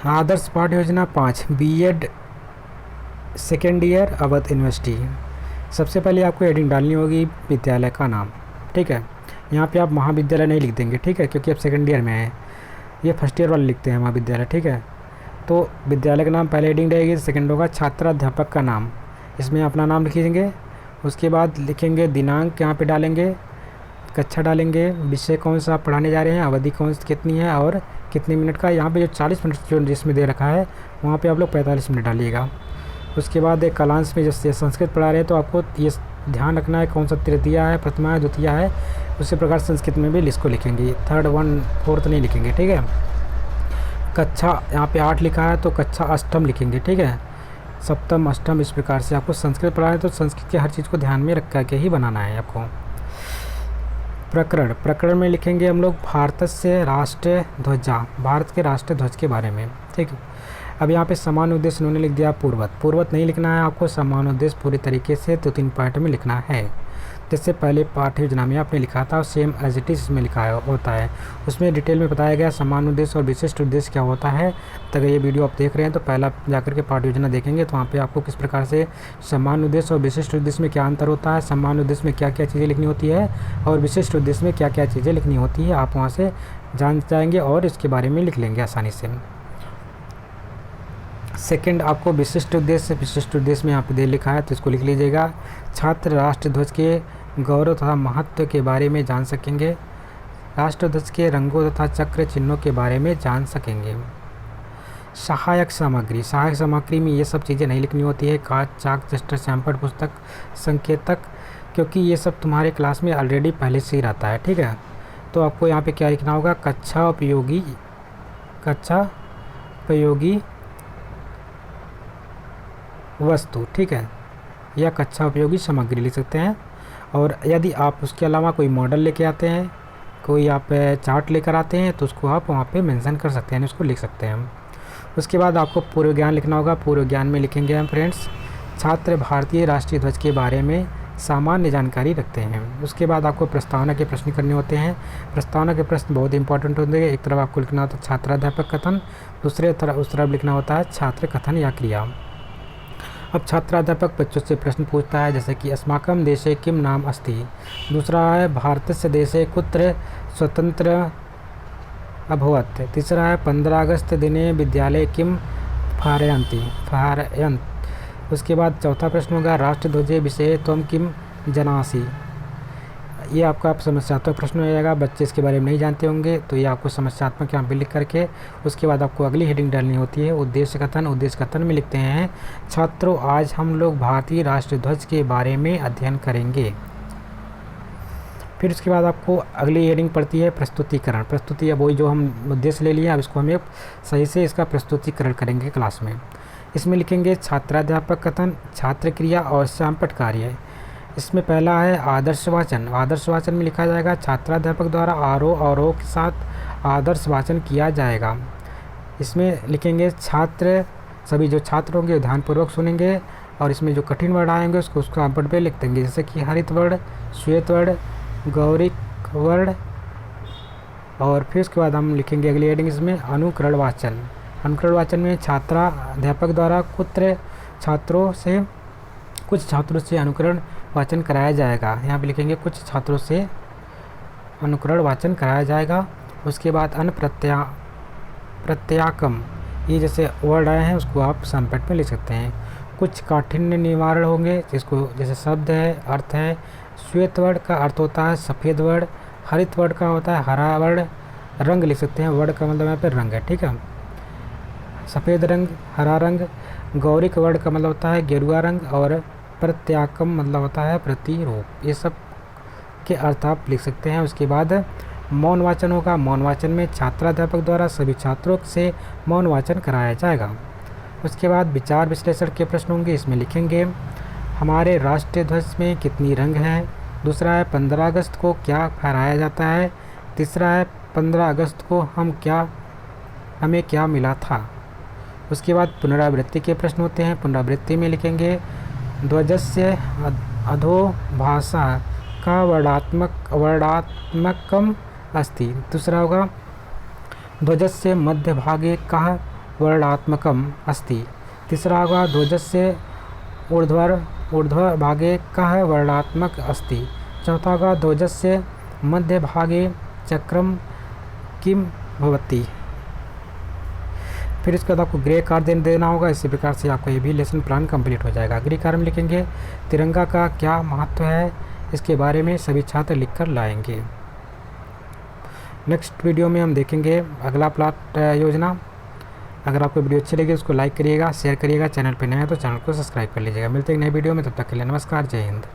आदर्श पाठ योजना 5 B Ed second year Awadh university. सबसे पहले आपको हेडिंग डालनी होगी विद्यालय का नाम। ठीक है, यहाँ पे आप महाविद्यालय नहीं लिख देंगे, ठीक है, क्योंकि आप सेकेंड ईयर में हैं। ये फर्स्ट ईयर वाले लिखते हैं महाविद्यालय। ठीक है, तो विद्यालय का नाम पहले हेडिंग रहेगी, सेकेंड होगा छात्राध्यापक का नाम। इसमें अपना नाम लिखेंगे, उसके बाद लिखेंगे दिनांक, यहाँ पे डालेंगे, कक्षा डालेंगे, विषय कौन सा आप पढ़ाने जा रहे हैं, अवधि कौन सी कितनी है और कितने मिनट का। यहाँ पे जो 40 मिनट जो जिसमें दे रखा है वहाँ पे आप लोग 45 मिनट डालिएगा। उसके बाद एक कालांश में जैसे संस्कृत पढ़ा रहे हैं तो आपको ये ध्यान रखना है कौन सा तृतीया है, प्रथमा है, द्वितीया है। उसी प्रकार संस्कृत में भी इसको लिखेंगे, थर्ड 1 4th नहीं लिखेंगे। ठीक है, कक्षा यहाँ पे 8 लिखा है तो कक्षा अष्टम लिखेंगे। ठीक है, सप्तम अष्टम इस प्रकार से आपको संस्कृत पढ़ा है तो संस्कृत के हर चीज़ को ध्यान में रख करके ही बनाना है आपको। प्रकरण, प्रकरण में लिखेंगे हम लोग भारत से राष्ट्रीय ध्वजा, भारत के राष्ट्रीय ध्वज के बारे में। ठीक है, अब यहाँ पे समान उद्देश्य उन्होंने लिख दिया पूर्वत। पूर्वत नहीं लिखना है आपको, समान उद्देश्य पूरी तरीके से 2-3 पॉइंट में लिखना है। जैसे पहले पाठ्य योजना में आपने लिखा था सेम एज इट इज इसमें लिखा होता है, उसमें डिटेल में बताया गया समान उद्देश्य और विशिष्ट उद्देश्य क्या होता है। तो अगर ये वीडियो आप देख रहे हैं तो पहला जाकर के पाठ्य योजना देखेंगे तो वहाँ पे आपको किस प्रकार से समान उद्देश्य और विशिष्ट उद्देश्य में क्या अंतर होता है, समान उद्देश्य में क्या क्या चीज़ें लिखनी होती है और विशिष्ट उद्देश्य में क्या क्या चीज़ें लिखनी होती है, आप वहाँ से जान जाएंगे और इसके बारे में लिख लेंगे आसानी से। सेकंड आपको विशिष्ट उद्देश्य, विशिष्ट उद्देश्य में यहाँ पे दे लिखा है तो इसको लिख लीजिएगा। छात्र राष्ट्र ध्वज के गौरव तथा महत्व के बारे में जान सकेंगे, राष्ट्र ध्वज के रंगों तथा चक्र चिन्हों के बारे में जान सकेंगे। सहायक सामग्री, सहायक सामग्री में ये सब चीज़ें नहीं लिखनी होती है, कागज, चाक, रजिस्टर, सैंपल, पुस्तक, संकेतक, क्योंकि ये सब तुम्हारे क्लास में ऑलरेडी पहले से ही रहता है। ठीक है, तो आपको यहाँ पे क्या लिखना होगा, कक्षा उपयोगी, कक्षा उपयोगी वस्तु। ठीक है, या कक्षा उपयोगी सामग्री लिख सकते हैं। और यदि आप उसके अलावा कोई मॉडल लेके आते हैं, कोई आप चार्ट लेकर आते हैं तो उसको आप वहाँ पे मेंशन कर सकते हैं, उसको लिख सकते हैं। उसके बाद आपको पूर्व ज्ञान लिखना होगा। पूर्व ज्ञान में लिखेंगे हम फ्रेंड्स, छात्र भारतीय राष्ट्रीय ध्वज के बारे में सामान्य जानकारी रखते हैं। उसके बाद आपको प्रस्तावना के प्रश्न करने होते हैं। प्रस्तावना के प्रश्न बहुत इंपॉर्टेंट होते हैं। एक तरफ आपको लिखना होता है छात्राध्यापक कथन, दूसरे तरफ उस तरफ लिखना होता है छात्र कथन या क्रिया। अब छात्राध्यापक बच्चों से प्रश्न पूछता है जैसे कि अस्माकं देशे किम नाम अस्ति, दूसरा है भारतस्य देशे कुत्र स्वतंत्र अभवत्, तीसरा है 15 अगस्त दिने विद्यालय किम फारयन्त। उसके बाद चौथा प्रश्न होगा राष्ट्रध्वजे विषये त्वं किम जानासि। ये आपका समस्यात्मक प्रश्न हो जाएगा, बच्चे इसके बारे में नहीं जानते होंगे तो ये आपको समस्यात्मक यहाँ पे लिख करके उसके बाद आपको अगली हेडिंग डालनी होती है उद्देश्य कथन। उद्देश्य कथन में लिखते हैं छात्रों आज हम लोग भारतीय राष्ट्रीय ध्वज के बारे में अध्ययन करेंगे। फिर उसके बाद आपको अगली हेडिंग पड़ती है प्रस्तुतिकरण। प्रस्तुति अब वही जो हम उद्देश्य ले लिए अब इसको हमें सही से इसका प्रस्तुतिकरण करेंगे क्लास में। इसमें लिखेंगे छात्राध्यापक कथन, छात्र क्रिया और संपट कार्य। इसमें पहला है आदर्श वाचन। आदर्श वाचन में लिखा जाएगा छात्राध्यापक द्वारा आरोह अवरोह के साथ आदर्श वाचन किया जाएगा। इसमें लिखेंगे छात्र, सभी जो छात्र होंगे ध्यानपूर्वक सुनेंगे और इसमें जो कठिन वर्ड आएंगे उसको संपट पे लिख देंगे, जैसे कि हरित वर्ण, श्वेत वर्ण, गौरिक वर्ण। और फिर उसके बाद हम लिखेंगे अगली हेडिंग इसमें अनुकरण वाचन। अनुकरण वाचन में छात्राध्यापक द्वारा कुछ छात्रों से अनुकरण वाचन कराया जाएगा। यहाँ पे लिखेंगे कुछ छात्रों से अनुकरण वाचन कराया जाएगा। उसके बाद अन प्रत्याकम, ये जैसे वर्ड आए हैं उसको आप संपट में लिख सकते हैं। कुछ काठिन्य निवारण होंगे जिसको जैसे शब्द है, अर्थ है। श्वेत वर्ण का अर्थ होता है सफ़ेद वर्ण, हरित वर्ण का होता है हरा वर्ण, रंग लिख सकते हैं, वर्ण का मतलब यहाँ पे रंग है। ठीक है, सफ़ेद रंग, हरा रंग। गौरिक वर्ण का मतलब होता है गेरुआ रंग और प्रत्याकम मतलब होता है प्रतिरूप। ये सब के अर्थ आप लिख सकते हैं। उसके बाद मौन वाचन होगा। मौन वाचन में छात्राध्यापक द्वारा सभी छात्रों से मौन वाचन कराया जाएगा। उसके बाद विचार विश्लेषण के प्रश्न होंगे। इसमें लिखेंगे हमारे राष्ट्रीय ध्वज में कितनी रंग हैं, दूसरा है 15 अगस्त को क्या फहराया जाता है, तीसरा है 15 अगस्त को हमें क्या मिला था। उसके बाद पुनरावृत्ति के प्रश्न होते हैं। पुनरावृत्ति में लिखेंगे ध्वजस्य अधोभाषा का वर्णात्मकम अस्ति, दूसरा होगा ध्वजस्य मध्यभागे कः वर्णात्मकम् अस्ति। तीसरा होगा ध्वजस्य ऊर्ध्वभागे कः वर्णात्मक अस्ति। चौथा होगा ध्वजस्य मध्यभागे चक्रम किम भवति। फिर इसके बाद आपको गृह कार्य देना होगा। इसी प्रकार से आपका ये भी लेसन प्लान कंप्लीट हो जाएगा। गृह कार्य में लिखेंगे तिरंगा का क्या महत्व है, इसके बारे में सभी छात्र लिखकर लाएंगे। नेक्स्ट वीडियो में हम देखेंगे अगला प्लाट योजना। अगर आपको वीडियो अच्छी लगी उसको लाइक करिएगा, शेयर करिएगा, चैनल पर नया है तो चैनल को सब्सक्राइब कर लीजिएगा। मिलते हैं नए वीडियो में, तब तक के लिए नमस्कार, जय हिंद।